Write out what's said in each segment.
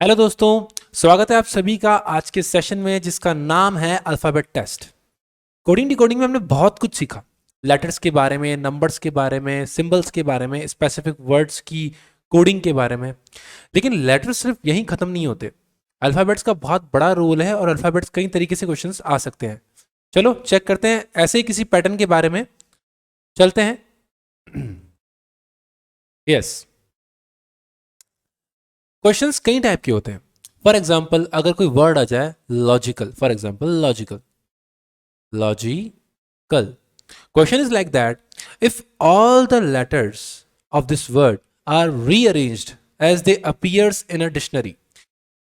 Hello दोस्तों। स्वागत है आप सभी का आज के सेशन में जिसका नाम है अल्फाबेट टेस्ट। कोडिंग डिकोडिंग में हमने बहुत कुछ सीखा। लेटर्स के बारे में, नंबर्स के बारे में, सिंबल्स के बारे में, स्पेसिफिक वर्ड्स की कोडिंग के बारे में। लेकिन लेटर्स सिर्फ यहीं खत्म नहीं होते। अल्फाबेट्स का बहुत बड़ा रोल है और अल्फाबेट्स कई तरीके से क्वेश्चंस आ सकते हैं। चलो चेक करते हैं ऐसे ही किसी पैटर्न के बारे में। चलते हैं। यस, क्वेश्चंस कई टाइप के होते हैं। फॉर एग्जाम्पल अगर कोई वर्ड आ जाए logical, for example logical, logical question is like that: if all the letters of this word are rearranged as they appears in a dictionary,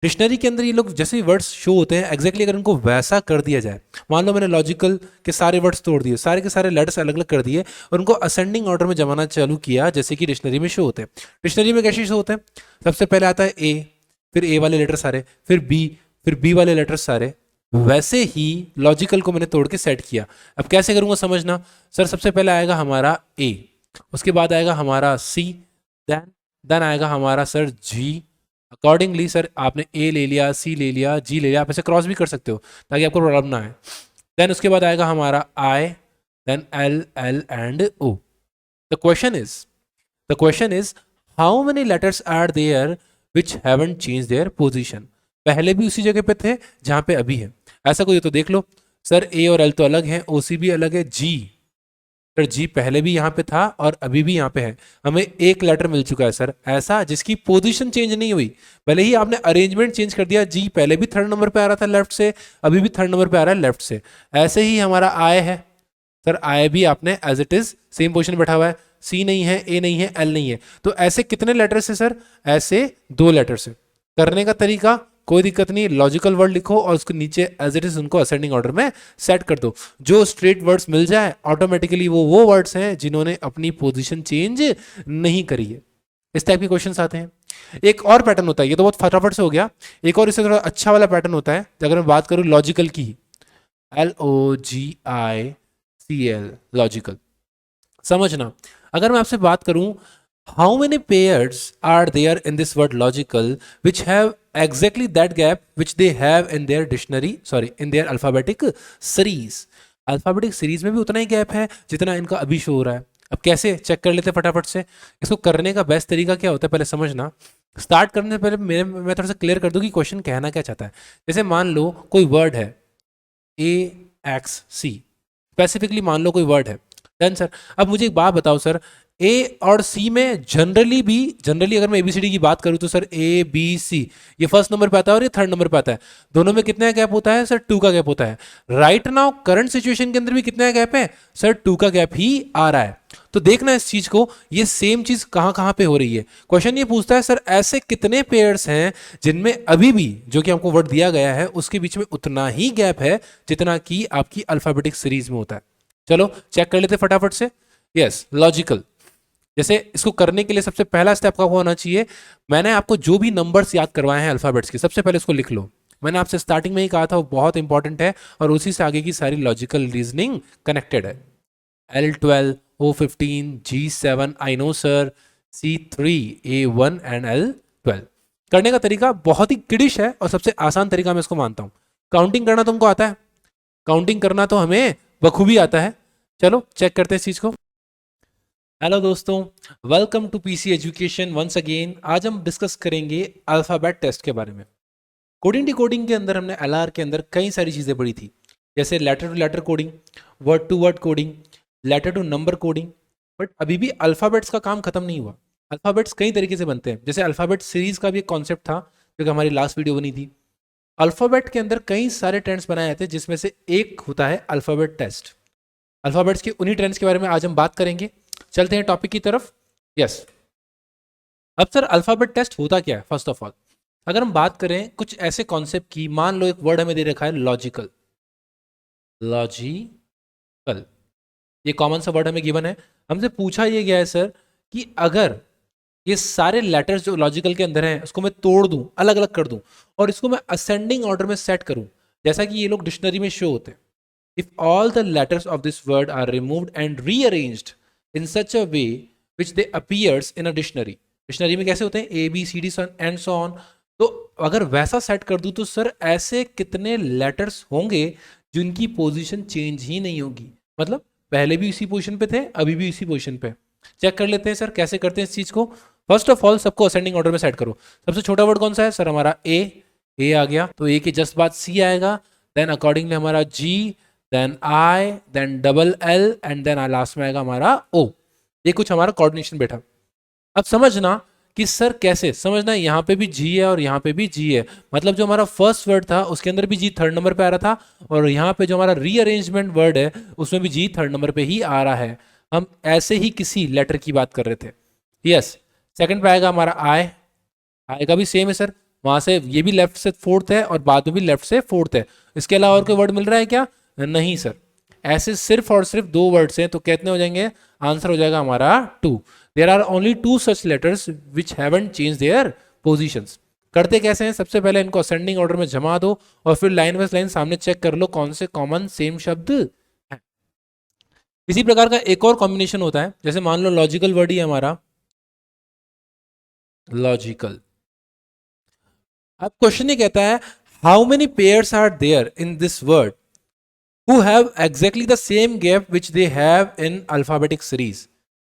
dictionary के अंदर ये लोग जैसे ही वर्ड्स शो होते हैं एग्जैक्टली अगर इनको वैसा कर दिया जाए, मान लो मैंने लॉजिकल के सारे वर्ड्स तोड़ दिए, सारे के सारे लेटर्स अलग अलग कर दिए और उनको असेंडिंग ऑर्डर में जमाना चालू किया जैसे कि डिक्शनरी में शो होते हैं। डिक्शनरी में कैसे शो होते हैं? सबसे पहले आता है ए, फिर ए वाले लेटर सारे, फिर बी, फिर बी वाले लेटर सारे। वैसे ही लॉजिकल को मैंने तोड़ के सेट किया। अब कैसे करूंगा समझना। सर सबसे पहले आएगा हमारा ए, उसके बाद आएगा हमारा सी, देन देन आएगा हमारा सर जी। अकॉर्डिंगली सर आपने ए ले लिया, सी ले लिया, जी ले लिया, आप ऐसे क्रॉस भी कर सकते हो ताकि आपको प्रॉब्लम ना आए। देन उसके बाद आएगा हमारा I, then L, L and O. The question is the question is how many letters are there which haven't change their position. पहले भी उसी जगह पे थे जहां पे अभी है। ऐसा कोई हो तो देख लो। सर ए और एल तो अलग है, ओ सी भी अलग है, जी सर जी पहले भी यहाँ पे था और अभी भी यहाँ पे है। हमें एक लेटर मिल चुका है सर ऐसा जिसकी पोजीशन चेंज नहीं हुई, भले ही आपने अरेंजमेंट चेंज कर दिया। जी पहले भी थर्ड नंबर पे आ रहा था लेफ्ट से, अभी भी थर्ड नंबर पे आ रहा है लेफ्ट से। ऐसे ही हमारा आय है सर, आय भी आपने as it is same position बैठा हुआ है। सी नहीं है, ए नहीं है, एल नहीं है। तो ऐसे कितने लेटर से सर? ऐसे दो लेटर से। करने का तरीका कोई दिक्कत नहीं, लॉजिकल वर्ड लिखो और उसके नीचे एज इट इज उनको असेंडिंग ऑर्डर में सेट कर दो। जो स्ट्रेट वर्ड्स मिल जाए ऑटोमेटिकली वो वर्ड्स हैं जिन्होंने अपनी पोजीशन चेंज नहीं करी है। इस टाइप के क्वेश्चंस आते हैं। एक और पैटर्न होता है, ये तो बहुत फटाफट से हो गया। एक और इससे थोड़ा अच्छा वाला पैटर्न होता है अगर मैं बात करूं लॉजिकल की, LOGICL, लॉजिकल। समझना, अगर मैं आपसे बात करूं how many pairs are there in this word logical which have exactly that gap which they have in their dictionary, sorry in their alphabetic series. Alphabetic series में भी उतना ही गैप है जितना इनका अभी शो हो रहा है। अब कैसे चेक कर लेते हैं फटाफट से। इसको करने का बेस्ट तरीका क्या होता है पहले समझना। स्टार्ट करने से पहले मैं थोड़ा सा क्लियर कर दूं कि क्वेश्चन कहना क्या चाहता है। जैसे मान लो कोई वर्ड है AXC, स्पेसिफिकली मान लो कोई वर्ड है। Done sir. अब मुझे एक बात बताओ सर, ए और सी में जनरली अगर मैं एबीसीडी की बात करूं तो सर ABC ये फर्स्ट नंबर पे आता है और ये थर्ड नंबर पे आता है। दोनों में कितना गैप होता है सर? 2 का गैप होता है। राइट नाउ करंट सिचुएशन के अंदर भी कितना गैप है सर? 2 का गैप ही आ रहा है। तो देखना इस चीज को, ये सेम चीज कहां कहां पे हो रही है। क्वेश्चन ये पूछता है सर ऐसे कितने पेयर्स हैं जिनमें अभी भी जो कि आपको वर्ड दिया गया है उसके बीच में उतना ही गैप है जितना कि आपकी अल्फाबेटिक सीरीज में होता है। चलो चेक कर लेते फटाफट से। Yes, logical. जैसे इसको करने के लिए सबसे पहला स्टेप का होना चाहिए, मैंने आपको जो भी नंबर्स याद करवाए हैं अल्फाबेट्स के सबसे पहले उसको लिख लो। मैंने आपसे स्टार्टिंग में ही कहा था वो बहुत इंपॉर्टेंट है और उसी से आगे की सारी लॉजिकल रीजनिंग कनेक्टेड है। L12, O15, G7, I know sir, C3, A1 and L12। करने का तरीका बहुत ही किडिश है और सबसे आसान तरीका मैं इसको मानता हूं। काउंटिंग करना तुमको आता है? काउंटिंग करना तो हमें बखूबी आता है। चलो चेक करते हैं इस चीज को। हेलो दोस्तों, welcome to PC education once again. आज हम डिस्कस करेंगे अल्फाबेट टेस्ट के बारे में। कोडिंग डिकोडिंग के अंदर हमने LR के अंदर कई सारी चीज़ें पढ़ी थी, जैसे letter to letter coding, word to word coding, letter to number coding. But अभी भी अल्फ़ाबेट्स का काम खत्म नहीं हुआ। अल्फ़ाबेट्स कई तरीके से बनते हैं। जैसे अल्फ़ाबेट सीरीज का भी एक कॉन्सेप्ट था जो कि हमारी लास्ट वीडियो बनी थी। अल्फ़ाबेट के अंदर कई सारे ट्रेंड्स बनाए जाते हैं जिसमें से एक होता है अल्फ़ाबेट टेस्ट। अल्फ़ाबेट्स के उन्हीं ट्रेंड्स के बारे में आज हम बात करेंगे। चलते हैं टॉपिक की तरफ। यस, अब सर अल्फ़ाबेट टेस्ट होता क्या है? फर्स्ट ऑफ ऑल अगर हम बात करें कुछ ऐसे कॉन्सेप्ट की, मान लो एक वर्ड हमें दे रखा है लॉजिकल। लॉजिकल ये कॉमन सा वर्ड हमें गिवन है। हमसे पूछा ये गया है सर कि अगर ये सारे लेटर्स जो लॉजिकल के अंदर हैं उसको मैं तोड़ दूं, अलग अलग कर दूं और इसको मैं असेंडिंग ऑर्डर में सेट करूं जैसा कि ये लोग डिक्शनरी में शो होते हैं। If all the letters of this word are removed and rearranged in such a way which they appears in a dictionary. Dictionary में कैसे होते हैं? A B C D and so on. तो अगर वैसा सेट कर दूं तो सर ऐसे कितने लेटर्स होंगे जिनकी पोजीशन चेंज ही नहीं होगी, मतलब पहले भी इसी पोजीशन पे थे, अभी भी इसी पोजीशन पे। चेक कर लेते हैं सर कैसे करते हैं इस चीज को। फर्स्ट ऑफ ऑल सबको असेंडिंग ऑर्डर में सेट करो। सबसे छोटा वर्ड कौन सा है सर? हमारा ए आ गया, तो ए के जस्ट बाद सी आएगा, देन अकॉर्डिंगली हमारा G, then I, then double L, and then last में आएगा हमारा ओ। ये कुछ हमारा कोऑर्डिनेशन बैठा। अब समझना कि सर कैसे समझना, यहाँ पे भी जी है और यहाँ पे भी जी है, मतलब जो हमारा फर्स्ट वर्ड था उसके अंदर भी जी थर्ड नंबर पे आ रहा था, और यहाँ पे जो हमारा रीअरेंजमेंट वर्ड है उसमें भी जी थर्ड नंबर पे ही आ रहा है। हम ऐसे ही किसी लेटर की बात कर रहे थे। यस, सेकंड पे आएगा हमारा आई। आई का भी सेम है सर, वहां से ये भी लेफ्ट से फोर्थ है और बाद में भी लेफ्ट से फोर्थ है। इसके अलावा और कोई वर्ड मिल रहा है क्या? नहीं सर, ऐसे सिर्फ और सिर्फ दो वर्ड्स हैं, तो कितने हो जाएंगे? आंसर हो जाएगा हमारा 2। There are only 2 such letters which haven't change their positions. करते कैसे हैं? सबसे पहले इनको असेंडिंग ऑर्डर में जमा दो और फिर लाइन वाइज लाइन सामने चेक कर लो कौन से कॉमन सेम शब्द है। इसी प्रकार का एक और कॉम्बिनेशन होता है, जैसे मान लो लॉजिकल वर्ड ही है हमारा, लॉजिकल। अब क्वेश्चन ये कहता है how many pairs are there in this word who have exactly the same gap which they have in alphabetic series।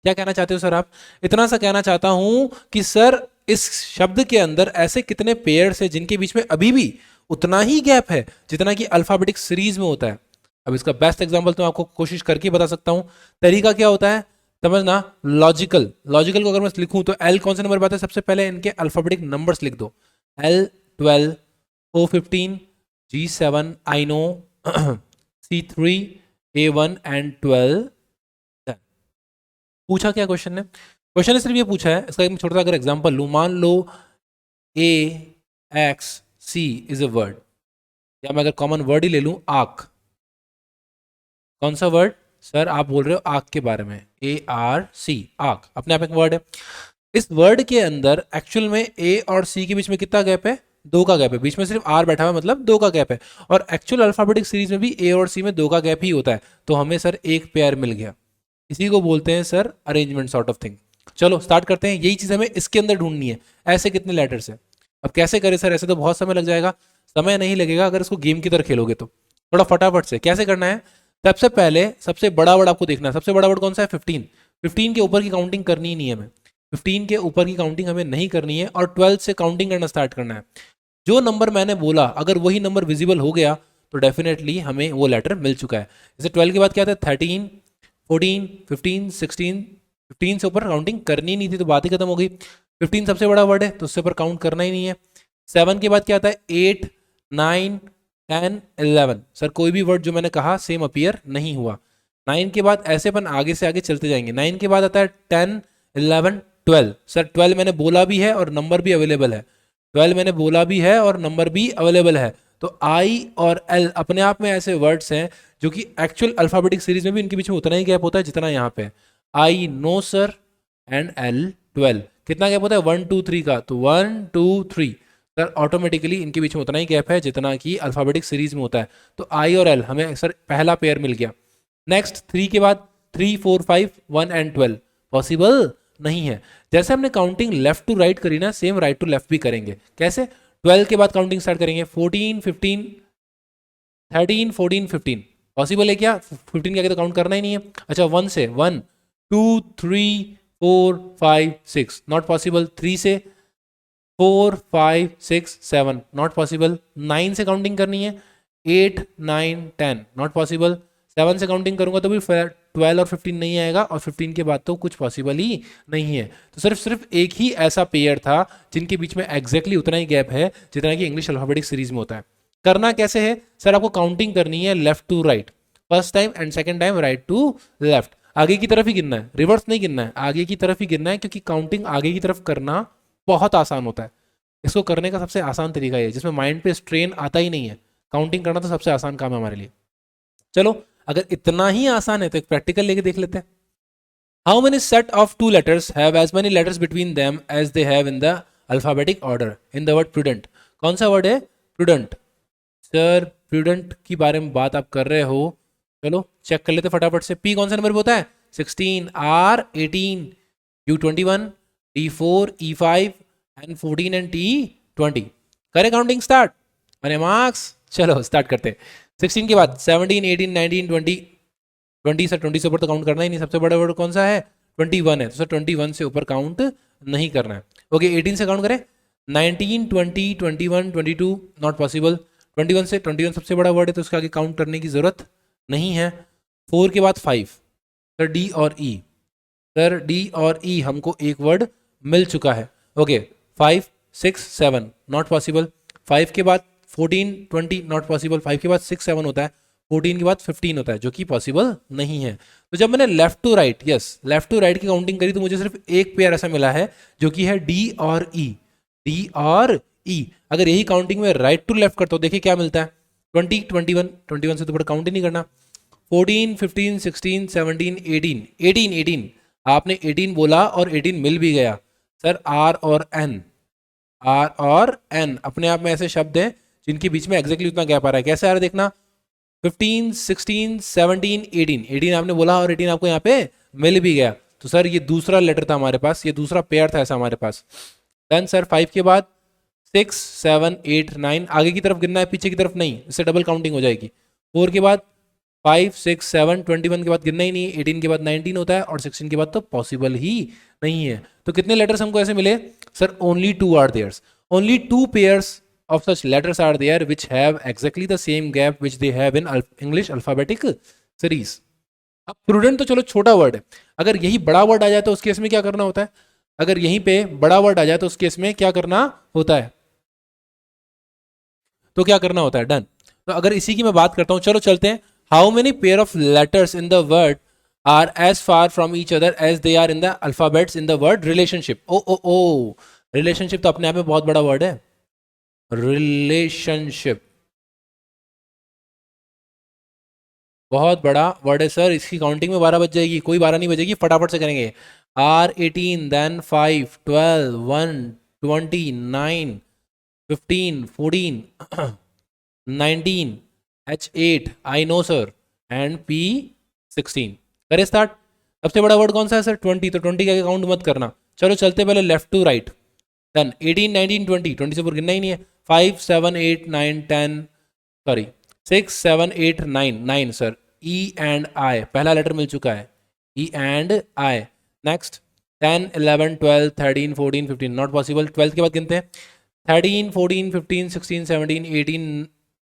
क्या कहना चाहते हो सर आप? इतना सा कहना चाहता हूं कि सर इस शब्द के अंदर ऐसे कितने पेयर्स है जिनके बीच में अभी भी उतना ही गैप है जितना कि अल्फाबेटिक सीरीज में होता है। अब इसका बेस्ट एग्जांपल तो आपको कोशिश करके बता सकता हूं। तरीका क्या होता है समझना। लॉजिकल, लॉजिकल को अगर मैं लिखूं तो एल कौन से नंबर पर आता है? सबसे पहले इनके अल्फाबेटिक नंबर्स लिख दो, L12, O15, G7, I know, C3, A1 and 12। पूछा क्या क्वेश्चन ने? क्वेश्चन ने सिर्फ ये पूछा है, इसका एक छोटा सा अगर एग्जांपल लूं, मान लो A, X, C is a word, या मैं अगर कॉमन वर्ड ही ले लूं आर्क। कौन सा वर्ड सर? आप बोल रहे हो आर्क के बारे में, ARC, आर्क अपने आप एक वर्ड है। इस वर्ड के अंदर एक्चुअल में A और C के बीच में कितना गैप है? 2 का गैप है। बीच में सिर्फ R बैठा हुआ मतलब 2 का गैप है, और एक्चुअल अल्फाबेटिक सीरीज में भी A और C में 2 का गैप ही होता है, तो हमें सर एक पेयर मिल गया। इसी को बोलते हैं sir arrangement sort of thing. चलो स्टार्ट करते हैं, यही चीज हमें इसके अंदर ढूंढनी है। ऐसे कितने लेटर्स है? अब कैसे करें सर? ऐसे तो बहुत समय लग जाएगा। समय नहीं लगेगा अगर इसको गेम की तरह खेलोगे तो। थोड़ा फटाफट से कैसे करना है, सबसे पहले सबसे बड़ा वर्ड आपको देखना है। सबसे बड़ा वर्ड कौन सा है? 15। 15 के ऊपर की काउंटिंग करनी ही नहीं है हमें, 15 के ऊपर की काउंटिंग हमें नहीं करनी है, और 12 से काउंटिंग करना स्टार्ट करना है। जो नंबर मैंने बोला अगर वही नंबर विजिबल हो गया तो डेफिनेटली हमें वो लेटर मिल चुका है। जैसे 12 के बाद क्या था? 13, 14, 15, 16। 15 से ऊपर काउंटिंग करनी नहीं थी तो बात ही खत्म हो गई। 15 सबसे बड़ा वर्ड है तो उससे ऊपर काउंट करना ही नहीं है। 7 के बाद क्या आता है? 8, 9, 10, 11। सर कोई भी वर्ड जो मैंने कहा सेम अपीयर नहीं हुआ। 9 के बाद ऐसे अपन आगे से आगे चलते जाएंगे। 9 के बाद आता है 10, 11, 12। सर 12 मैंने बोला भी है और नंबर भी अवेलेबल है। 12 मैंने बोला भी है और नंबर भी अवेलेबल है। तो आई और एल अपने आप में ऐसे वर्ड्स हैं जो कि एक्चुअल अल्फाबेटिक सीरीज में भी इनके बीच में उतना ही गैप होता है जितना यहाँ पे। I know sir and L 12 कितना गैप होता है? 1 2 3 का, तो 1 2 3 सर ऑटोमेटिकली इनके बीच में उतना ही गैप है जितना कि अल्फाबेटिक सीरीज में होता है। तो आई और एल हमें सर पहला पेयर मिल गया। नेक्स्ट 3 के बाद 3 4 5 1 एंड 12 पॉसिबल नहीं है। जैसे हमने काउंटिंग लेफ्ट टू राइट करी ना, सेम राइट टू लेफ्ट भी करेंगे। कैसे? 12 के बाद काउंटिंग स्टार्ट करेंगे, 14 15 13 14 15। पॉसिबल है क्या? 15 के आगे तो काउंट करना ही नहीं है। अच्छा 1 से 1 2 3 4 5 6 नॉट पॉसिबल। 3 से 4 5 6 7 नॉट पॉसिबल। 9 से काउंटिंग करनी है, 8 9 10 नॉट पॉसिबल। 7 से काउंटिंग करूंगा तो भी 12 और 15 नहीं आएगा, और 15 के बाद तो कुछ पॉसिबल ही नहीं है। तो सिर्फ एक ही ऐसा पेयर था जिनके बीच में एग्जैक्टली उतना ही गैप है जितना कि इंग्लिश अल्फाबेटिक सीरीज में होता है। करना कैसे है सर? आपको काउंटिंग करनी है left to right, first time and second time right to left. आगे की तरफ ही गिनना है, रिवर्स नहीं गिनना है, आगे की तरफ ही गिनना है, क्योंकि काउंटिंग आगे की तरफ करना बहुत आसान होता है। इसको करने का सबसे आसान तरीका है जिसमें माइंड पे स्ट्रेन आता ही नहीं है। काउंटिंग करना तो सबसे आसान काम है हमारे लिए। चलो अगर इतना ही आसान है तो एक प्रैक्टिकल लेके देख लेते हैं। How many set of 2 letters have as many letters between them as they have in the alphabetic order in the word prudent. कौन सा वर्ड है? प्रूडेंट। सर प्रूडेंट की बारे में बात आप कर रहे हो, चलो चेक कर लेते फटाफट से। पी कौन सा नंबर पे होता है? 16, R 18, U 21, T 4, E 5 and 14 and T 20। करे काउंटिंग स्टार्ट, अरे मार्क्स, चलो स्टार्ट करते हैं। 16 के बाद 17, 18, 19, 20, 20 से 20 से ऊपर तो काउंट करना ही नहीं। सबसे बड़ा वर्ड कौन सा है? 21 है, तो सर 21 से ऊपर काउंट नहीं करना है। ओके 18 से काउंट करें, 19, 20, 21, 22 नॉट पॉसिबल। 21 से 21 सबसे बड़ा वर्ड है तो उसके आगे काउंट करने की जरूरत नहीं है। 4 के बाद 5, सर डी और ई, सर डी और ई हमको एक वर्ड मिल चुका है। Okay 5, 6, 7 not possible. 5 के बाद 14, 20 नॉट पॉसिबल। 5 के बाद 6, 7 होता है, 14 के बाद 15 होता है जो कि पॉसिबल नहीं है। तो जब मैंने left to right, yes left to right की काउंटिंग करी तो मुझे सिर्फ एक पेयर ऐसा मिला है जो कि है डी और ई, डी और ई। अगर यही काउंटिंग में राइट टू लेफ्ट करता हूं, देखिए क्या मिलता है, 20, 21, 21 से तो बड़ा काउंट ही नहीं करना। 14, 15, 16, 17, 18, 18, 18 आपने 18 बोला और 18 मिल भी गया। सर आर और एन, आर और एन अपने आप में ऐसे शब्द हैं जिनके बीच में एग्जैक्टली उतना गैप आ रहा है। कैसे आ रहा है देखना, 15, 16, 17, 18, 18 आपने बोला और 18 आपको यहाँ पे मिल भी गया। तो सर ये दूसरा लेटर था हमारे पास, ये दूसरा पेयर था ऐसा हमारे पास। देन सर 5 के बाद 6, 7, 8, 9 आगे की तरफ गिनना है, पीछे की तरफ नहीं, इससे डबल काउंटिंग हो जाएगी। 4 के बाद 5, 6, 7, 21 के बाद गिनना ही नहीं, 18 के बाद 19 होता है और 16 के बाद तो पॉसिबल ही नहीं है। तो कितने लेटर्स हमको ऐसे मिले? Sir only 2 are theirs, only 2 pairs of such letters are there which have exactly the same gap which they have in English alphabetic series. अब prudent तो चलो छोटा वर्ड है, अगर यही बड़ा वर्ड आ जाए तो उस केस में क्या करना होता है? अगर यहीं पे बड़ा वर्ड आ जाए तो उस केस में क्या करना होता है? तो क्या करना होता है? डन। तो अगर इसी की मैं बात करता हूं, चलो चलते हैं। How many pair of letters in the word are as far from each other as they are in the alphabets in the word relationship. Oh oh oh, relationship तो अपने आप में बहुत बड़ा वर्ड है। रिलेशनशिप बहुत बड़ा वर्ड है सर, इसकी काउंटिंग में 12 बज जाएगी, कोई 12 नहीं बजेगी, फटाफट से करेंगे। R 18, then 5, 12, 1, 20, 9, 15, 14, 19, H 8 I know sir, and P 16। करे स्टार्ट। सबसे बड़ा वर्ड कौन सा है सर? 20, तो 20 का काउंट मत करना। चलो चलते पहले लेफ्ट टू राइट। देन 18, 19, 20, 20 से ऊपर गिनना ही नहीं है। 5, 7, 8, 9, 10, sorry 6, 7, 8, 9, 9 sir, E and I पहला लेटर मिल चुका है, E and I। Next 10, 11, 12, 13, 14, 15 not possible. 12 के बाद गिनते हैं, 13, 14, 15, 16, 17, 18,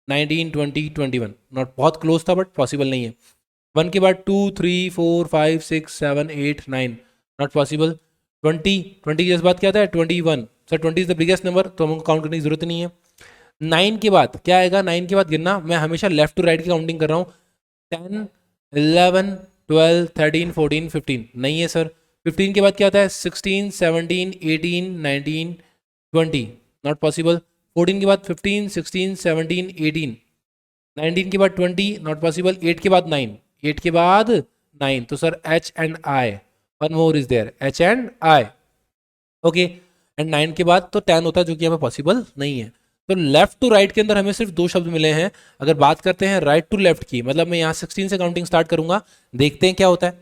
19, 20, 21 नॉट, बहुत क्लोज था बट पॉसिबल नहीं है। 1 के बाद 2, 3, 4, 5, 6, 7, 8, 9 नॉट पॉसिबल। 20, 20 के बाद क्या आता है? 21 sir, 20 is the biggest number तो हमको काउंट करने की जरूरत नहीं है। 9 के बाद क्या आएगा? 9 के बाद गिनना, मैं हमेशा लेफ्ट टू राइट की काउंटिंग कर रहा हूँ। 10, 11, 12, 13, 14, 15 नहीं है सर। 15 के बाद क्या आता है? 16, 17, 18, 19, 20 नॉट पॉसिबल। 14 के बाद 15, 16, 17, 18, 19 के बाद 20 नॉट पॉसिबल। 8 के बाद 9, 8 के बाद 9 तो sir H and I, one more is there, H and I। Okay and 9 के बाद तो 10 होता है जो कि हमें पॉसिबल नहीं है। तो लेफ्ट टू राइट के अंदर हमें सिर्फ 2 शब्द मिले हैं। अगर बात करते हैं राइट टू लेफ्ट की, मतलब मैं यहाँ 16 से काउंटिंग स्टार्ट करूंगा, देखते हैं क्या होता है।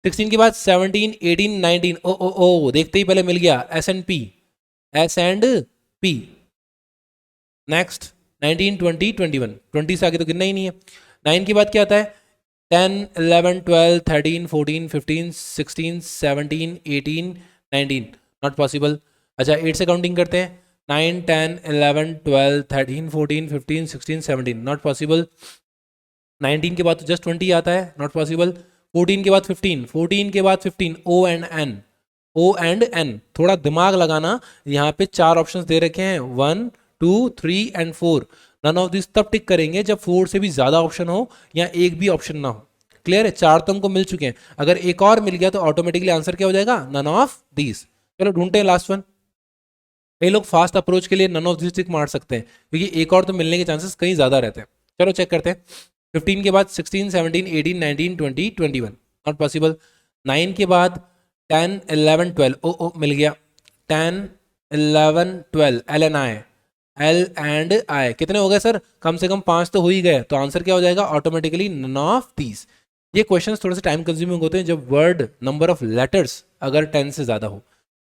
16 के बाद 17, 18, 19 ओ ओ ओ, देखते ही पहले मिल गया S and P, S and P। Next 19, 20, 21, 20 से आगे तो गिनना ही नहीं है। 9 के बाद क्या आता है? 10, 11, 12, 13, 14, 15, 16, 17, 18, 19 नॉट पॉसिबल। अच्छा 8 से काउंटिंग करते हैं, 9, 10, 11, 12, 13, 14, 15, 16, 17 नॉट पॉसिबल। 19 के बाद तो जस्ट 20 आता है, नॉट पॉसिबल। 14 के बाद 15, 14 के बाद 15 O and N, O and N, थोड़ा दिमाग लगाना। यहाँ पे 4 ऑप्शंस दे रखे हैं, 1, 2, 3 एंड 4। नन ऑफ दिस तब टिक करेंगे जब 4 से भी ज्यादा ऑप्शन हो या एक भी ऑप्शन ना हो। क्लियर है? 4 तो हमको मिल चुके हैं, अगर एक और मिल गया तो ऑटोमेटिकली आंसर क्या हो जाएगा? None of these. चलो ढूंढते हैं लास्ट वन। कई लोग फास्ट अप्रोच के लिए नन ऑफ दिस टिक मार सकते हैं क्योंकि एक और तो मिलने के चांसेस कहीं ज्यादा रहते हैं। चलो चेक करते हैं। 15 के बाद 16, 17, 18, 19, 20, 21 नॉट पॉसिबल। 9 के बाद 10, 11, 12 ओ ओ मिल गया। 10, 11, 12 L and I, L and I कितने हो गए सर? कम से कम 5 तो हो ही गए, तो आंसर क्या हो जाएगा? Automatically none of these. ये क्वेश्चंस थोड़े से टाइम कंज्यूमिंग होते हैं जब वर्ड नंबर ऑफ लेटर्स अगर 10 से ज्यादा हो,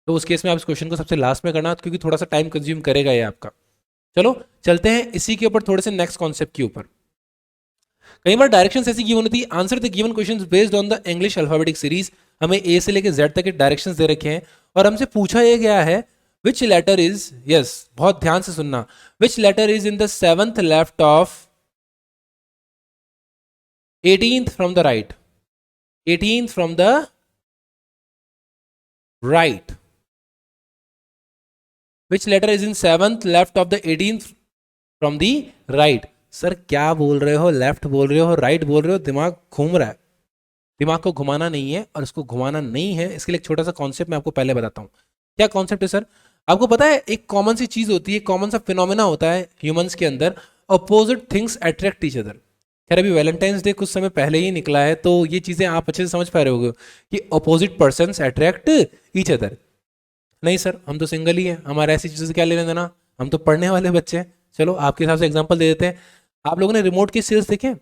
तो उस केस में आप इस क्वेश्चन को सबसे लास्ट में करना क्योंकि थोड़ा सा टाइम कंज्यूम करेगा ये आपका। चलो चलते हैं इसी के ऊपर थोड़े से नेक्स्ट कॉन्सेप्ट के ऊपर। कई बार डायरेक्शंस ऐसी गिवन होती है, answer the given questions based on the English alphabetic series. हमें ए से लेकर जेड तक के डायरेक्शंस दे रखे हैं और हमसे पूछा यह गया है विच लेटर इज, यस बहुत ध्यान से सुनना, which letter is in the 7th left of 18th from the right, 18th from the right, which letter is in 7th left of the 18th from the right. Sir क्या बोल रहे हो, left बोल रहे हो, राइट बोल रहे हो, दिमाग घूम रहा है। दिमाग को घुमाना नहीं है और इसको घुमाना नहीं है, इसके लिए एक छोटा सा कॉन्सेप्ट मैं आपको पहले बताता हूँ। क्या कॉन्सेप्ट है सर? आपको पता है एक कॉमन सी चीज होती है, कॉमन सा फिनोमेना होता है ह्यूमंस के अंदर, opposite things attract each other. खैर अभी वैलेंटाइंस डे कुछ समय पहले ही निकला है तो ये चीजें आप अच्छे से समझ पा रहे होगे कि opposite persons attract each other. नहीं सर हम तो सिंगल ही है, हमारे ऐसी चीजों से क्या लेना देना, हम तो पढ़ने वाले बच्चे हैं। चलो आपके हिसाब से एग्जाम्पल दे देते हैं। आप लोगों ने रिमोट की सेल्स देखे?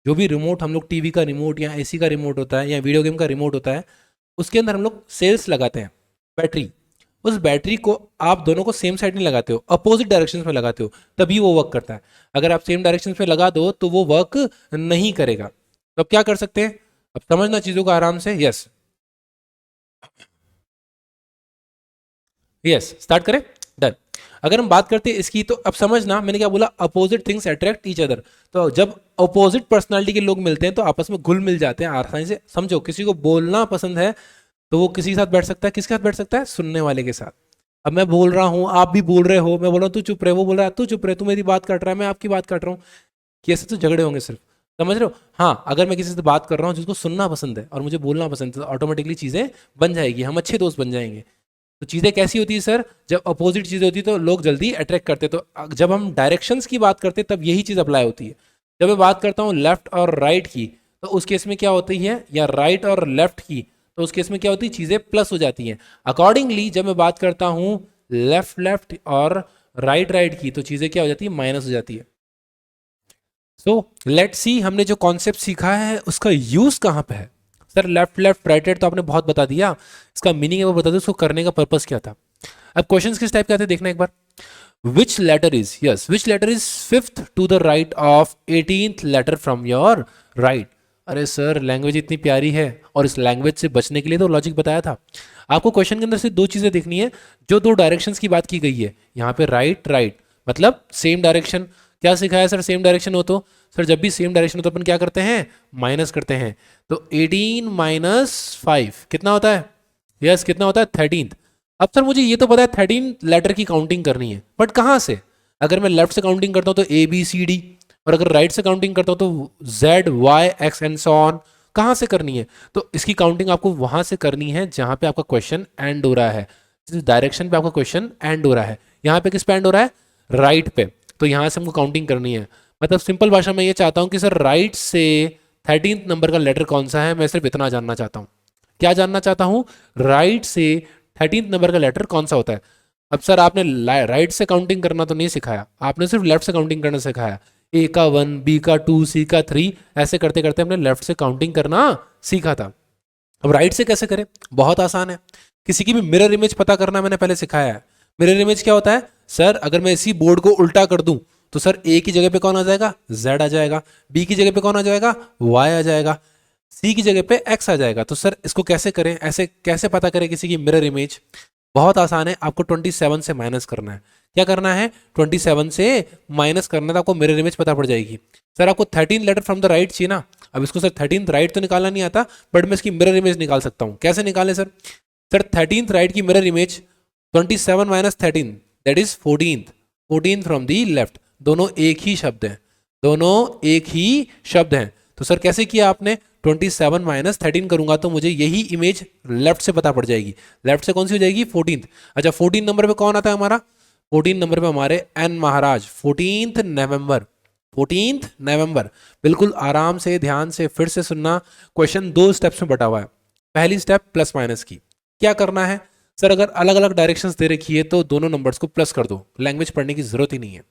जो भी रिमोट हम लोग टीवी का रिमोट या एसी का रिमोट होता है या वीडियो गेम का रिमोट होता है, उसके अंदर हम लोग सेल्स लगाते हैं, बैटरी। उस बैटरी को आप दोनों को सेम साइड नहीं लगाते हो, अपोजिट डायरेक्शन में लगाते हो, तभी वो वर्क करता है। अगर आप सेम डायरेक्शन में लगा दो तो वो वर्क नहीं करेगा। तो अब क्या कर सकते हैं, अब समझना चीजों को आराम से। यस यस स्टार्ट करें, डन। अगर हम बात करते हैं इसकी तो अब समझना मैंने क्या बोला, opposite things attract each other. तो जब अपोजिट पर्सनालिटी के लोग मिलते हैं तो आपस में घुल मिल जाते हैं आसानी से। समझो किसी को बोलना पसंद है तो वो किसी के साथ बैठ सकता है, किसके साथ बैठ सकता है, सुनने वाले के साथ। अब मैं बोल रहा हूं, आप भी बोल रहे हो, मैं बोल रहा हूं तू चुप रहे, वो बोल रहा है तू चुप रहे, तू मेरी बात काट रहा है, मैं आपकी बात काट रहा हूँ, कैसे तो झगड़े होंगे सिर्फ, समझ रहे हो? हाँ अगर मैं किसी से बात कर रहा हूँ जिसको सुनना पसंद है और मुझे बोलना पसंद है तो ऑटोमेटिकली चीजें बन जाएगी, हम अच्छे दोस्त बन जाएंगे। तो चीजें कैसी होती है सर, जब अपोजिट चीजें होती है तो लोग जल्दी अट्रैक्ट करते हैं। तो जब हम डायरेक्शंस की बात करते हैं तब यही चीज अप्लाई होती है। जब मैं बात करता हूँ लेफ्ट और राइट की तो उस केस में क्या होती है, या राइट और लेफ्ट की तो उस केस में क्या होती है, चीजें प्लस हो जाती हैं। अकॉर्डिंगली जब मैं बात करता हूँ लेफ्ट लेफ्ट और राइट राइट की तो चीजें क्या हो जाती है, माइनस हो जाती है। सो लेट्स सी हमने जो कॉन्सेप्ट सीखा है उसका यूज कहां पे है। Sir left left right right तो आपने बहुत बता दिया, इसका मीनिंग है वो बता दो, उसको करने का पर्पस क्या था। अब क्वेश्चंस किस टाइप के आते हैं देखना एक बार। Which letter is, yes which letter is 5th to the right of 18th letter from your right. अरे सर लैंग्वेज इतनी प्यारी है और इस लैंग्वेज से बचने के लिए तो लॉजिक बताया था आपको। क्वेश्चन के अंदर से दो चीजें देखनी है, जो दो डायरेक्शंस की बात की गई है यहाँ पे राइट राइट मतलब सेम डायरेक्शन। क्या सिखाया सर, सेम डायरेक्शन हो तो सर जब भी सेम डायरेक्शन हो तो अपन क्या करते हैं, माइनस करते हैं। तो 18 माइनस 5 कितना होता है, यस कितना होता है, 13th। अब सर मुझे ये तो पता है 13 लेटर की काउंटिंग करनी है, बट कहाँ से? अगर मैं लेफ्ट से काउंटिंग करता हूँ तो ए बी सी डी, और अगर राइट से काउंटिंग करता हूँ तो Z Y X and so on. कहाँ से करनी है? तो इसकी काउंटिंग आपको वहां से करनी है जहां पे आपका क्वेश्चन एंड हो रहा है, जिस डायरेक्शन पे आपका क्वेश्चन एंड हो रहा है। यहाँ पे किस पे एंड हो रहा है, राइट पे। तो यहाँ से हमको काउंटिंग करनी है। मतलब सिंपल भाषा में ये चाहता हूँ कि सर राइट से 13th नंबर का लेटर कौन सा है, मैं सिर्फ इतना जानना चाहता हूँ। क्या जानना चाहता हूँ, राइट से 13th नंबर का लेटर कौन सा होता है। अब सर आपने राइट से काउंटिंग करना तो नहीं सिखाया, आपने सिर्फ लेफ्ट से काउंटिंग करना सिखाया। ए का 1, बी का 2, सी का 3, ऐसे करते करते हमने लेफ्ट से काउंटिंग करना सीखा था। अब राइट से कैसे करें, बहुत आसान है। किसी की भी मिरर इमेज पता करना मैंने पहले सिखाया है। मिरर इमेज क्या होता है सर, अगर मैं इसी बोर्ड को उल्टा कर दूं तो सर ए की जगह पे कौन आ जाएगा, जेड आ जाएगा, बी की जगह पे कौन आ जाएगा, वाई आ जाएगा, सी की जगह पे एक्स आ जाएगा। तो सर इसको कैसे करें, ऐसे कैसे पता करें किसी की मिरर इमेज? बहुत आसान है, आपको 27 से माइनस करना है। क्या करना है, 27 से माइनस करना है तो आपको मिरर इमेज पता पड़ जाएगी। सर आपको 13 लेटर फ्रॉम द राइट चाहिए ना, अब इसको सर 13th राइट तो निकालना नहीं आता, बट मैं इसकी मिरर इमेज निकाल सकता हूँ। कैसे निकालें सर? सर 13th राइट की mirror image 27 minus 13 that is 14th, 14 from the left. दोनों एक ही शब्द हैं, दोनों एक ही शब्द हैं। तो सर कैसे किया आपने, 27 माइनस 13 करूंगा तो मुझे यही इमेज लेफ्ट से पता पड़ जाएगी। लेफ्ट से कौन सी हो जाएगी, 14th। अच्छा 14 नंबर पे कौन आता है हमारा, 14 नंबर पे हमारे एन महाराज, 14th नवंबर, 14th नवंबर। बिल्कुल आराम से ध्यान से फिर से सुनना, क्वेश्चन दो स्टेप्स में बटा हुआ है। पहली स्टेप प्लस माइनस की, क्या करना है सर, अगर अलग अलग डायरेक्शंस दे रखी है तो दोनों नंबर्स को प्लस कर दो, लैंग्वेज पढ़ने की जरूरत ही नहीं है।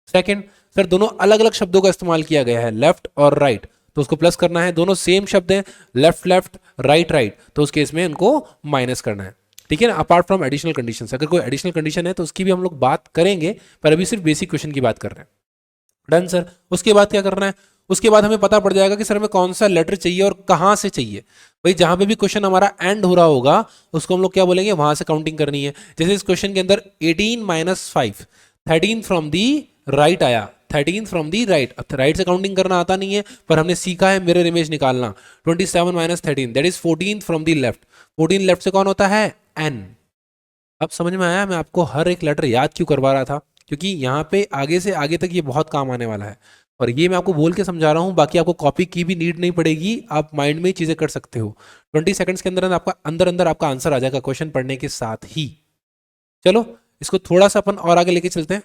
सेकंड सर दोनों अलग अलग शब्दों का इस्तेमाल किया गया है, लेफ्ट और राइट, तो उसको प्लस करना है। दोनों सेम शब्द हैं, लेफ्ट लेफ्ट राइट राइट, तो उस केस में इनको माइनस करना है। ठीक है ना, अपार्ट फ्रॉम एडिशनल कंडीशंस। अगर कोई एडिशनल कंडीशन है तो उसकी भी हम लोग बात करेंगे, पर अभी सिर्फ बेसिक क्वेश्चन की बात कर रहे हैं। Done sir. उसके बाद क्या करना है, उसके बाद हमें पता पड़ जाएगा कि सर हमें कौन सा लेटर चाहिए और कहाँ से चाहिए। भाई जहां पे भी क्वेश्चन हमारा एंड हो रहा होगा उसको हम लोग क्या बोलेंगे, वहां से काउंटिंग करनी है। जैसे इस क्वेश्चन के अंदर 18 माइनस 5, 13 फ्रॉम दी राइट आया, 13 फ्रॉम दी राइट। अब राइट से काउंटिंग करना आता नहीं है, पर हमने सीखा है मिरर इमेज निकालना। 27 minus 13 that is 14 from the left. 14 left से कौन होता है, एन। अब समझ में आया मैं आपको हर एक लेटर याद क्यों करवा रहा था, क्योंकि यहाँ पे आगे से आगे तक ये बहुत काम आने वाला है। और ये मैं आपको बोल के समझा रहा हूँ, बाकी आपको कॉपी की भी नीड नहीं पड़ेगी, आप माइंड में ही चीजें कर सकते हो। 20 सेकंड्स के अंदर आपका अंदर अंदर आपका आंसर आ जाएगा क्वेश्चन पढ़ने के साथ ही। चलो इसको थोड़ा सा अपन और आगे लेके चलते हैं।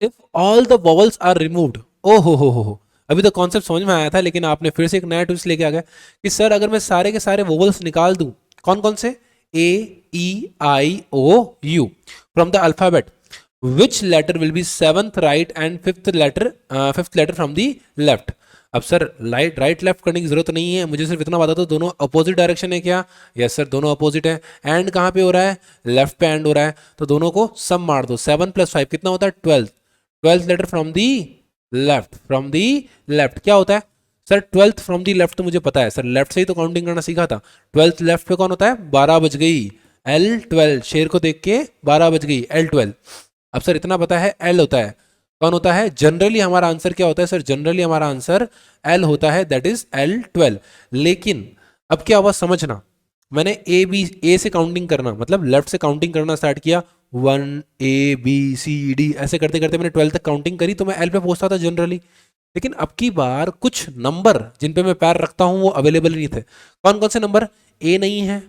If all the vowels are removed, ओ हो, अभी तो कॉन्सेप्ट समझ में आया था, लेकिन आपने फिर से एक नया ट्विस्ट लेके आ गया कि सर अगर मैं सारे के सारे वोवल्स निकाल दूं, कौन कौन से, A E I O U from the alphabet, which letter will be seventh right and fifth letter from the left। अब सर राइट लेफ्ट करने की जरूरत नहीं है, मुझे सिर्फ इतना बता दो दोनों अपोजिट डायरेक्शन है क्या। यस सर दोनों अपोजिट है। एंड कहाँ पे हो रहा है, लेफ्ट पे एंड हो रहा है, तो दोनों को सम मार दो। 7 + 5 कितना होता है, 12। 12th letter from the left क्या होता है sir, 12th from the left तो मुझे पता है सर, लेफ्ट से ही तो काउंटिंग करना सीखा था। 12th लेफ्ट पे कौन होता है, 12 बज गई, L12। शेर को देख के 12 बज गई, L12। अब सर इतना पता है एल होता है, कौन होता है, जनरली हमारा आंसर क्या होता है सर, जनरली हमारा आंसर एल होता है, दैट इज L12। लेकिन अब क्या हुआ समझना, मैंने ए से काउंटिंग करना मतलब लेफ्ट से काउंटिंग करना स्टार्ट किया, 1 ABCD ऐसे करते करते मैंने 12 तक काउंटिंग करी, तो मैं एल पे पहुंचता था जनरली। लेकिन अब की बार कुछ नंबर जिन पे मैं पैर रखता हूं वो अवेलेबल नहीं थे। कौन कौन से नंबर, ए नहीं है,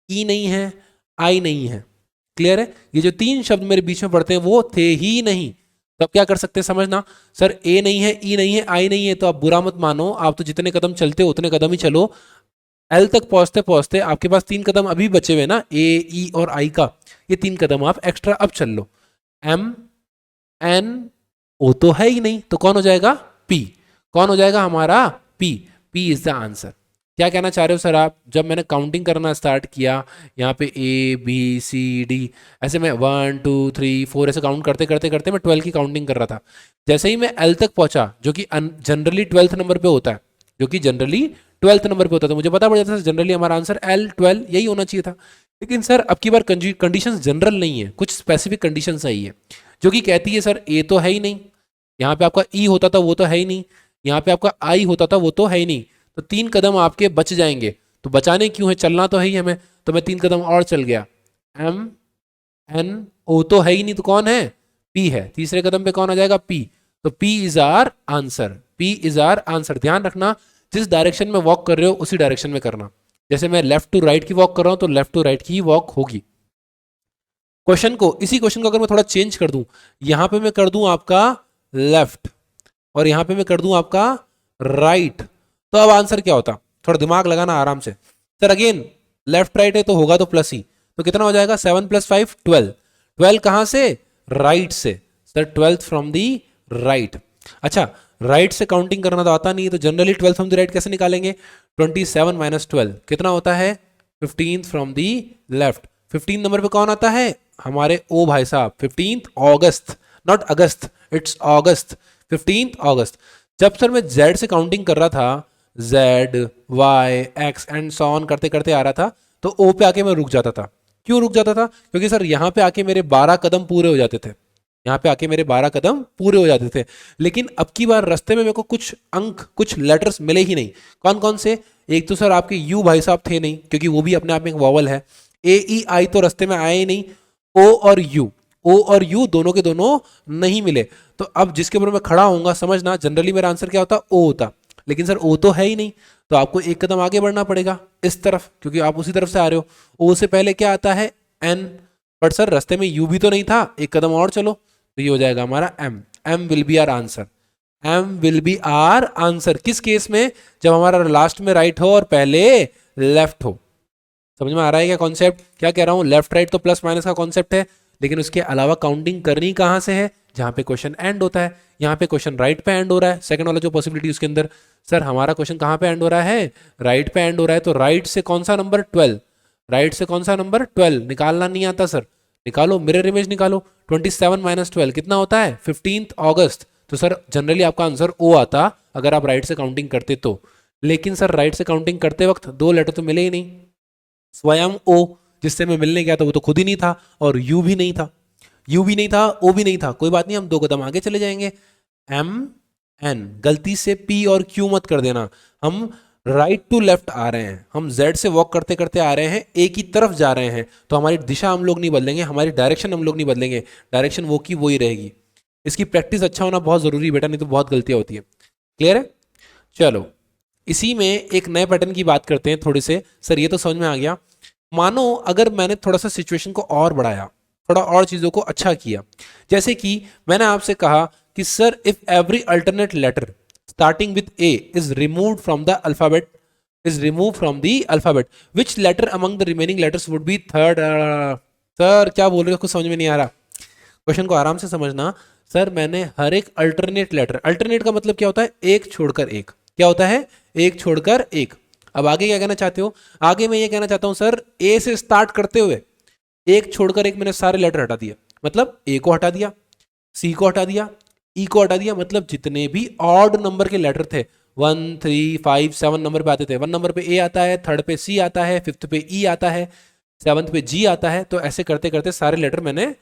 ई नहीं है, आई नहीं है। क्लियर है, ये जो 3 शब्द मेरे बीच में पड़ते हैं वो थे ही नहीं। तो अब क्या कर सकते हैं समझना, सर ए नहीं है, ई नहीं है, आई नहीं है, तो आप बुरा मत मानो, आप तो जितने कदम चलते हो उतने कदम ही चलो। एल तक पहुंचते पहुंचते आपके पास 3 कदम अभी बचे हुए ना, ए ई और आई का, ये 3 कदम आप एक्स्ट्रा अब चल लो। एम एन ओ तो है ही नहीं, तो कौन हो जाएगा, पी। कौन हो जाएगा हमारा, P. P is the answer. क्या कहना चाह रहे हो सर आप, जब मैंने काउंटिंग करना स्टार्ट किया यहाँ पे ABCD ऐसे मैं 1 2 3 4 ऐसे काउंट करते करते करते मैं 12 की काउंटिंग कर रहा था। जैसे ही मैं L तक पहुंचा जो कि जनरली 12th नंबर पे होता है, जो कि जनरली 12th नंबर पे होता था, मुझे पता पड़ जाता था जनरली हमारा आंसर L12 यही होना चाहिए था। लेकिन सर अब की बार कंडीशन जनरल नहीं है, कुछ स्पेसिफिक कंडीशन आई है जो कि कहती है सर ए तो है ही नहीं, यहाँ पे आपका ई होता था वो तो है ही नहीं, यहाँ पे आपका आई होता था वो तो है ही नहीं, तो 3 कदम आपके बच जाएंगे। तो बचाने क्यों है, चलना तो है ही हमें, तो मैं 3 कदम और चल गया। एम एन ओ तो है ही नहीं, तो कौन है, पी है। तीसरे कदम पे कौन आ जाएगा, पी। तो P is our answer, P is our answer. ध्यान रखना जिस डायरेक्शन में वॉक कर रहे हो उसी डायरेक्शन में करना। जैसे मैं लेफ्ट टू राइट की वॉक कर रहा हूं तो लेफ्ट टू राइट की वॉक होगी। क्वेश्चन को, इसी क्वेश्चन को अगर मैं थोड़ा चेंज कर दूं, यहां पे मैं कर दूं आपका लेफ्ट और यहां पे मैं कर दूं आपका राइट, तो अब आंसर क्या होता, थोड़ा दिमाग लगाना आराम से। सर अगेन लेफ्ट राइट है तो होगा तो प्लस ही, तो कितना हो जाएगा 7 + 5 12। 12 कहां से, राइट से, sir 12th from the right. अच्छा राइट से काउंटिंग करना तो आता नहीं है, तो generally 12th from the right कैसे निकालेंगे, 27 - 12 कितना होता है, 15th from the left. 15 number पे कौन आता है, हमारे ओ भाई साहब, 15th August, not August, it's August, 15th अगस्त। जब सर मैं जेड से काउंटिंग कर रहा था, Z Y X and so on करते करते आ रहा था, तो ओ पे आके मैं रुक जाता था। क्यों रुक जाता था, क्योंकि सर यहाँ पे आके मेरे 12 कदम पूरे हो जाते थे, यहाँ पे आके मेरे 12 कदम पूरे हो जाते थे। लेकिन अब की बार रास्ते में मेरे को कुछ अंक, कुछ लेटर्स मिले ही नहीं। कौन कौन से, एक तो सर आपके यू भाई साहब थे नहीं, क्योंकि वो भी अपने आप में एक वॉवल है। ए ई आई तो रास्ते में आए ही नहीं। ओ और यू दोनों के दोनों नहीं मिले। तो अब जिसके ऊपर मैं खड़ा होऊंगा समझना, जनरली मेरा आंसर क्या होता, ओ होता, लेकिन सर ओ तो है ही नहीं, तो आपको एक कदम आगे बढ़ना पड़ेगा इस तरफ, क्योंकि आप उसी तरफ से आ रहे हो। ओ से पहले क्या आता है, एन, बट सर रास्ते में यू भी तो नहीं था, एक कदम और चलो, तो ये हो जाएगा हमारा M. M will be our answer, M will be our answer. किस केस में, जब हमारा लास्ट में राइट हो और पहले लेफ्ट हो। समझ में आ रहा है क्या कॉन्सेप्ट, क्या कह रहा हूं, लेफ्ट राइट तो प्लस माइनस का कॉन्सेप्ट है, लेकिन उसके अलावा काउंटिंग करनी कहां से है, जहां पे क्वेश्चन एंड होता है। यहाँ पे क्वेश्चन राइट पे एंड हो रहा है, सेकंड वाला जो पॉसिबिलिटी उसके अंदर, सर हमारा क्वेश्चन कहां पे एंड हो रहा है, राइट पे एंड हो रहा है, तो राइट से कौन सा नंबर, 12। राइट से कौन सा नंबर 12 निकालना नहीं आता सर, निकालो मिरर इमेज निकालो। 27 माइनस 12 कितना होता है 15 अगस्त। तो सर जनरली आपका आंसर ओ आता अगर आप राइट से काउंटिंग करते तो, लेकिन सर राइट से काउंटिंग करते वक्त दो लेटर तो मिले ही नहीं, स्वयं ओ जिससे मैं मिलने गया था वो तो खुद ही नहीं था, और यू भी नहीं था, यू भी नहीं था, ओ भी नहीं था। कोई बात नहीं, हम 2 कदम आगे चले जाएंगे। एम एन, गलती से पी और क्यू मत कर देना, हम राइट टू लेफ्ट आ रहे हैं, हम जेड से वॉक करते करते आ रहे हैं, ए की तरफ जा रहे हैं, तो हमारी दिशा हम लोग नहीं बदलेंगे, हमारी डायरेक्शन हम लोग नहीं बदलेंगे, डायरेक्शन वो की वो ही रहेगी। इसकी प्रैक्टिस अच्छा होना बहुत जरूरी है बेटा, नहीं तो बहुत गलतियां होती है। क्लियर है? चलो इसी में एक नए पैटर्न की बात करते हैं थोड़े से। सर ये तो समझ में आ गया, मानो अगर मैंने थोड़ा सा सिचुएशन को और बढ़ाया, थोड़ा और चीजों को अच्छा किया, जैसे कि मैंने आपसे कहा कि sir if every alternate letter starting with A is removed from the alphabet, which letter among the remaining letters would be third? Sir क्या बोल रहे हो, कुछ समझ में नहीं आ रहा, क्वेश्चन को आराम से समझना। सर मैंने हर एक अल्टरनेट लेटर, अल्टरनेट का मतलब क्या होता है, एक छोड़कर एक, क्या होता है, एक छोड़कर एक। अब आगे क्या कहना चाहते हो, आगे मैं ये कहना चाहता हूं सर ए से स्टार्ट करते हुए एक छोड़कर एक मैंने सारे लेटर हटा दिए, मतलब ए को हटा दिया, सी को हटा दिया, ई को हटा दिया, मतलब जितने भी ऑड नंबर के लेटर थे 1 3 5 7 नंबर पे आते थे, 1 नंबर पे ए आता है, 3rd पे सी आता है, 5th पे ई आता है, 7th पे जी आता है, तो ऐसे करते करते सारे लेटर मैंने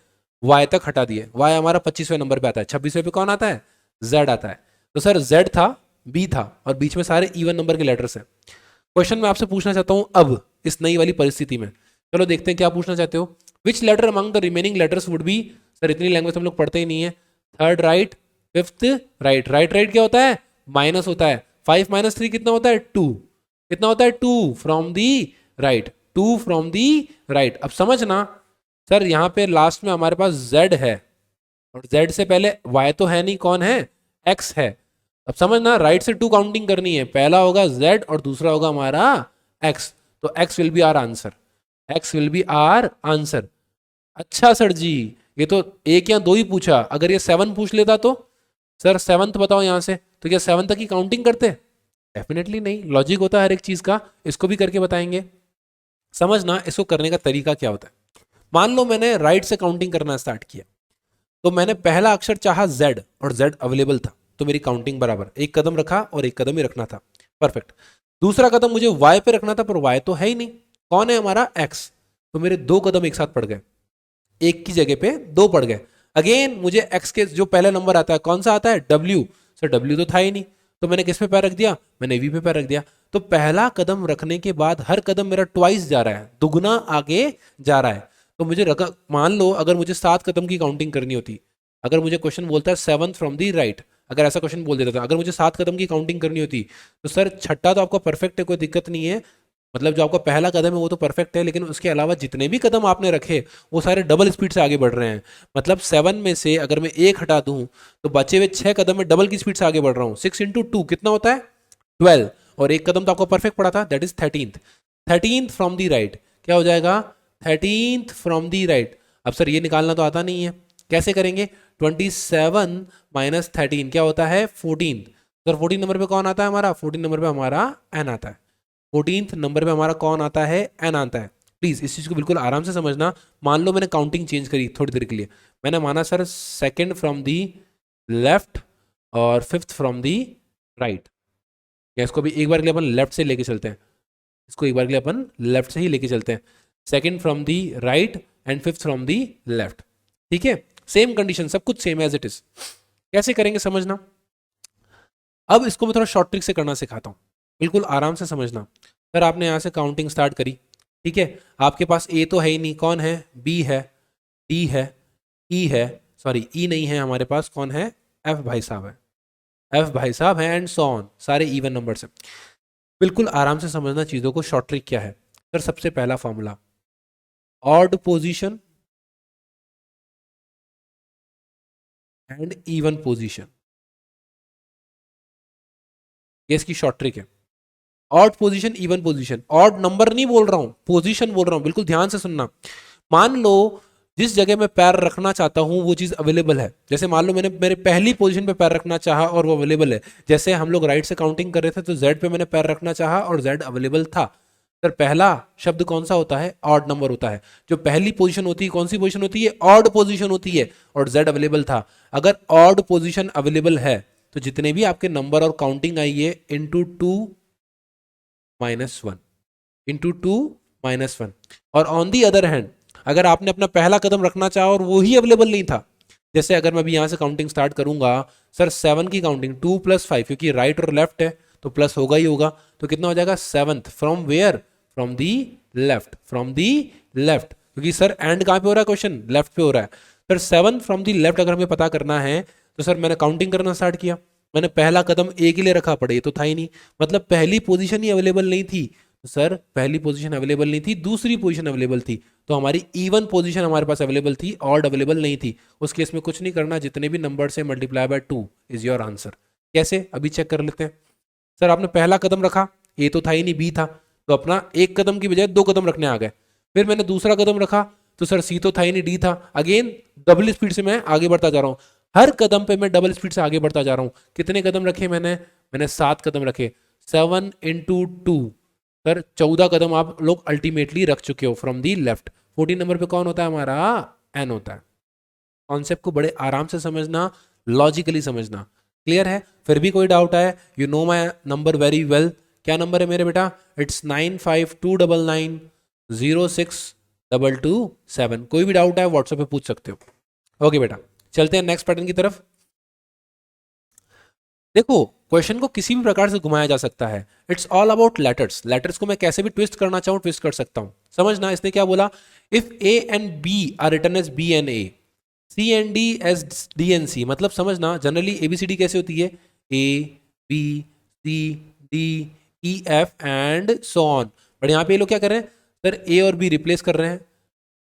वाई तक हटा दिए। वाई हमारा 25वें नंबर पे आता है, 26वें पे कौन आता है, जेड आता है। तो सर जेड था, बी था, और बीच में सारे इवन नंबर के लेटर्स हैं। क्वेश्चन मैं आपसे पूछना चाहता हूं अब इस नई वाली परिस्थिति में, चलो देखते हैं क्या पूछना चाहते हो। Which letter among the remaining letters would be, sir इतनी लैंग्वेज हम लोग पढ़ते ही नहीं है। 3rd right, 5th right, right क्या होता है, माइनस होता है, 5 माइनस 3 कितना होता है 2, कितना होता है 2 from the right, 2 from the right. अब समझना सर यहाँ पे लास्ट में हमारे पास z है, और z से पहले y तो है नहीं, कौन है, x है। अब समझना राइट से 2 काउंटिंग करनी है, पहला होगा z और दूसरा होगा हमारा x, तो x will be our answer, x will be our answer. अच्छा सर जी ये तो 1 या 2 ही पूछा, अगर ये 7 पूछ लेता तो सर 7th बताओ यहाँ से, तो क्या 7 तक की काउंटिंग करते, डेफिनेटली नहीं, लॉजिक होता है हर एक चीज का, इसको भी करके बताएंगे। समझना इसको करने का तरीका क्या होता है। मान लो मैंने राइट से काउंटिंग करना स्टार्ट किया, तो मैंने पहला अक्षर चाहा Z और Z अवेलेबल था, तो मेरी काउंटिंग बराबर, एक कदम रखा और एक कदम ही रखना था, परफेक्ट। दूसरा कदम मुझे Y पे रखना था, पर Y तो है ही नहीं, कौन है हमारा X, तो मेरे 2 कदम एक साथ पड़ गए, एक की जगह पे 2 पड़ गए। अगेन मुझे X के जो पहला नंबर आता है कौन सा आता है, W, सर W तो था ही नहीं, तो मैंने किस पे पैर रख दिया, मैंने V पे पैर रख दिया। तो पहला कदम रखने के बाद हर कदम मेरा ट्वाइस जा रहा है, दुगना आगे जा रहा है। तो मुझे मान लो अगर मुझे 7 कदम की काउंटिंग करनी होती, अगर मुझे क्वेश्चन बोलता है 7th फ्रॉम दी राइट, अगर ऐसा क्वेश्चन बोल देता था, अगर मुझे 7 कदम की काउंटिंग करनी होती, तो सर छठा तो आपका परफेक्ट है, कोई दिक्कत नहीं है, मतलब जो आपका पहला कदम है वो तो परफेक्ट है, लेकिन उसके अलावा जितने भी कदम आपने रखे वो सारे डबल स्पीड से आगे बढ़ रहे हैं। मतलब 7 में से अगर मैं 1 हटा दूं तो बचे हुए 6 कदम में डबल की स्पीड से आगे बढ़ रहा हूं। 6 इंटू 2 कितना होता है 12, और एक कदम तो आपको परफेक्ट पड़ा था, that is 13th from the right, क्या हो जाएगा 13th फ्रॉम दी राइट। अब सर ये निकालना तो आता नहीं है, कैसे करेंगे, 27 माइनस 13 क्या होता है 14। सर 14 नंबर पे कौन आता है हमारा, 14 नंबर पे हमारा एन आता है, 14th नंबर पे हमारा कौन आता है, एन आता है। प्लीज इस चीज को बिल्कुल आराम से समझना। मान लो मैंने काउंटिंग चेंज करी थोड़ी देर के लिए, मैंने माना sir 2nd from the left और 5th फ्रॉम दी राइट, या इसको भी एक बार के लिए अपन लेफ्ट से लेके चलते हैं, इसको एक बार के लिए अपन लेफ्ट से ही लेके चलते हैं, 2nd from the right and 5th from the left, ठीक है, सेम कंडीशन, सब कुछ सेम एज इट इज। कैसे करेंगे समझना। अब इसको मैं थोड़ा शॉर्ट ट्रिक से करना सिखाता हूँ, बिल्कुल आराम से समझना। सर आपने यहाँ से काउंटिंग स्टार्ट करी, ठीक है, आपके पास ए तो है ही नहीं, कौन है, बी है, डी है, ई है, सॉरी ई नहीं है हमारे पास, कौन है, एफ भाई साहब है, एफ भाई साहब है, एंड सो ऑन, सारे इवन नंबर से। बिल्कुल आराम से समझना चीजों को। शॉर्ट ट्रिक क्या है सर, सबसे पहला formula, odd position and even position, ये इसकी शॉर्ट ट्रिक है। Odd position even position, odd number नहीं बोल रहा हूं, पोजीशन बोल रहा हूं, बिल्कुल ध्यान से सुनना। मान लो जिस जगह मैं पैर रखना चाहता हूं वो चीज अवेलेबल है, जैसे मान लो मैंने मेरे पहली पोजीशन पे पैर रखना चाहा और वो अवेलेबल है, जैसे हम लोग राइट से काउंटिंग कर रहे थे तो जेड पे मैंने पैर रखना चाहा और जेड अवेलेबल था, सर पहला शब्द कौन सा होता है? ऑड नंबर होता है। जो पहली पोजीशन होती है कौन सी पोजीशन होती है? ऑड पोजीशन होती है। और z अवेलेबल था। अगर ऑड पोजीशन अवेलेबल है तो जितने भी आपके नंबर और काउंटिंग आई है इंटू 2 -1 इंटू 2 -1। और ऑन दी अदर हैंड अगर आपने अपना पहला कदम रखना चाहा और वो ही अवेलेबल नहीं था, जैसे अगर मैं अभी यहां से काउंटिंग स्टार्ट करूंगा, सर 7 की काउंटिंग 2 + 5, क्योंकि राइट और लेफ्ट है तो प्लस होगा ही होगा, तो कितना हो जाएगा? 7th from where? From the left, from the left, क्योंकि सर एंड कहां पे हो रहा है? क्वेश्चन लेफ्ट पे हो रहा है। सर 7 फ्रॉम दी लेफ्ट अगर हमें पता करना है तो सर मैंने काउंटिंग करना स्टार्ट किया, मैंने पहला कदम ए के लिए रखा, पड़े ये तो था ही नहीं, मतलब पहली पोजीशन ही अवेलेबल नहीं थी। तो सर पहली पोजीशन अवेलेबल नहीं थी, दूसरी पोजीशन अवेलेबल थी, तो हमारी इवन पोजीशन हमारे पास अवेलेबल थी, ऑड अवेलेबल नहीं थी। उस केस में कुछ नहीं करना, जितने भी नंबर से multiply by 2 is your answer. कैसे? अभी चेक कर लेते हैं। सर आपने पहला कदम रखा, ए तो था ही नहीं, बी था, तो अपना एक कदम की बजाय 2 कदम रखने आ गए। फिर मैंने दूसरा कदम रखा तो सर सी तो था ही नहीं, डी था। अगेन डबल स्पीड से मैं आगे बढ़ता जा रहा हूँ, हर कदम पे मैं डबल स्पीड से आगे बढ़ता जा रहा हूँ। कितने कदम रखे मैंने 7 कदम रखे। 7 × 2 सर 14 कदम आप लोग अल्टीमेटली रख चुके हो फ्रॉम दी लेफ्ट। 14 नंबर पे कौन होता है? हमारा एन होता है। कॉन्सेप्ट को बड़े आराम से समझना, लॉजिकली समझना। क्लियर है? फिर भी कोई डाउट है? You know my number very well. क्या नंबर है मेरे बेटा? इट्स 9529906227। कोई भी डाउट है व्हाट्सएप पे पूछ सकते हो। ओके बेटा, चलते हैं नेक्स्ट पैटर्न की तरफ। देखो क्वेश्चन को किसी भी प्रकार से घुमाया जा सकता है। It's all about letters. Letters को मैं कैसे भी ट्विस्ट करना चाहूँ ट्विस्ट कर सकता हूँ। समझना, इसने क्या बोला? If A and B are written as B and A, C and D as D and C, मतलब समझना जनरली एबीसीडी कैसे होती है? A B C D E F and so on. But यहाँ पे ये लोग क्या कर रहे हैं? सर ए और बी रिप्लेस कर रहे हैं,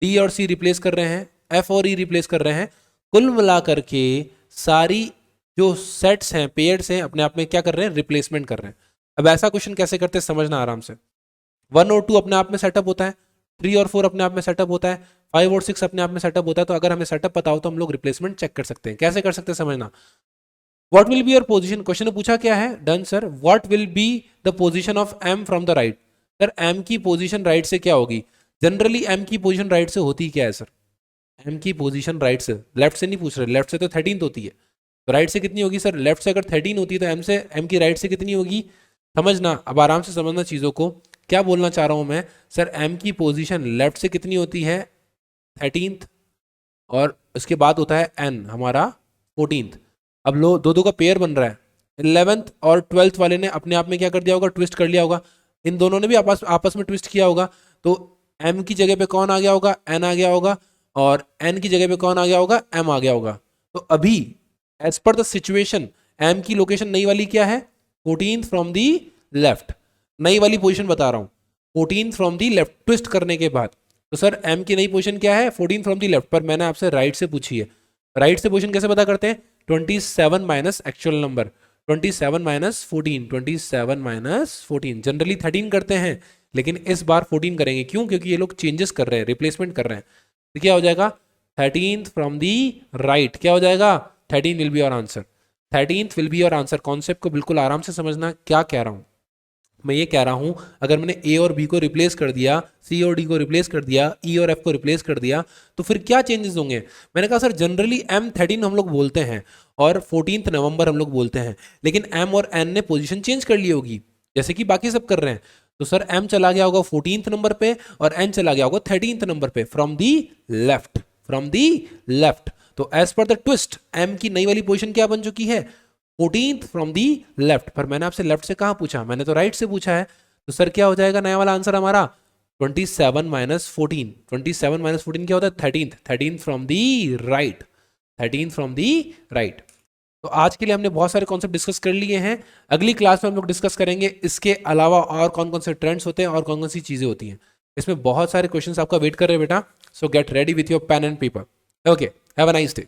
डी और सी रिप्लेस कर रहे हैं, एफ और ई रिप्लेस कर रहे हैं। कुल मिलाकर के सारी जो सेट्स हैं, पेयर्स हैं, अपने आप में क्या कर रहे हैं? रिप्लेसमेंट कर रहे हैं। अब ऐसा क्वेश्चन कैसे करते हैं समझना आराम से। 1 और 2 अपने आप में सेटअप होता है, 3 और 4 अपने आप में सेटअप होता है, 5 और 6 अपने आप में सेटअप होता है। तो अगर हमें सेटअप पता हो तो हम लोग रिप्लेसमेंट चेक कर सकते हैं। कैसे कर सकते हैं समझना। What will be your position? Question ने पूछा क्या है? Done sir. What will be the position of M from the right? Sir M की पोजीशन राइट से क्या होगी? जनरली एम की पोजीशन राइट से होती क्या है सर? एम की पोजीशन राइट से, लेफ्ट से नहीं पूछ रहे, लेफ्ट से तो 13th होती है, तो राइट से कितनी होगी सर? लेफ्ट से अगर 13 होती है तो एम की राइट से कितनी होगी? समझना, अब आराम से समझना चीज़ों को। क्या बोलना चाह रहा हूँ मैं? सर एम की पोजीशन लेफ्ट से कितनी होती है? 13th, और उसके बाद होता है एन हमारा 14th। अब लो दो का पेयर बन रहा है। 11th और 12th वाले ने अपने आप में क्या कर दिया होगा? ट्विस्ट कर लिया होगा। इन दोनों ने भी आपस में ट्विस्ट किया होगा, तो एम की जगह पे कौन आ गया होगा? एन आ गया होगा, और एन की जगह पे कौन आ गया होगा? एम आ गया होगा। तो अभी as per the situation M की लोकेशन नई वाली क्या है? 14th from the left. नई वाली पोजीशन बता रहा हूं, 14th from the left twist करने के बाद। तो सर एम की नई पोजीशन क्या है? 14th from the left. पर मैंने आपसे राइट से पूछी है। राइट से पोजीशन कैसे पता करते हैं? 27 minus actual number, 27 minus 14, 27 minus 14। Generally 13 करते हैं, लेकिन इस बार 14 करेंगे। क्यों? क्योंकि ये लोग चेंजेस कर रहे हैं, रिप्लेसमेंट कर रहे हैं। तो क्या हो जाएगा? 13th from the right. क्या हो जाएगा? 13 will be your answer. 13th will be your answer. Concept को बिल्कुल आराम से समझना। क्या कह रहा हूं मैं? ये कह रहा हूं अगर मैंने ए और बी को रिप्लेस कर दिया, सी और डी को रिप्लेस कर दिया, ई और एफ को रिप्लेस कर दिया, तो फिर क्या चेंजेस होंगे? मैंने कहा सर जनरली M13 हम लोग बोलते हैं और 14th नवंबर हम लोग बोलते हैं, लेकिन एम और एन ने पोजीशन चेंज कर ली होगी, जैसे कि बाकी सब कर रहे हैं। तो सर एम चला गया होगा 14th नंबर पे और एन चला गया होगा 13th नंबर पे, from the left, from the left. तो as per the twist M की नई वाली पोजीशन क्या बन चुकी है? 14th from the left. पर मैंने आपसे लेफ्ट से कहां पूछा? मैंने तो राइट से पूछा है। तो सर क्या हो जाएगा नया वाला आंसर हमारा? 27 माइनस 14। 27 माइनस 14 क्या होता है? 13th। 13th from the right, 13th from the right. तो आज के लिए हमने बहुत सारे कॉन्सेप्ट डिस्कस कर लिए हैं। अगली क्लास में हम लोग डिस्कस करेंगे इसके अलावा और कौन कौन से ट्रेंड्स होते हैं और कौन कौन सी चीजें होती हैं। इसमें बहुत सारे क्वेश्चंस आपका वेट कर रहे हैं बेटा, so get ready with your pen and paper. Okay, have a nice day.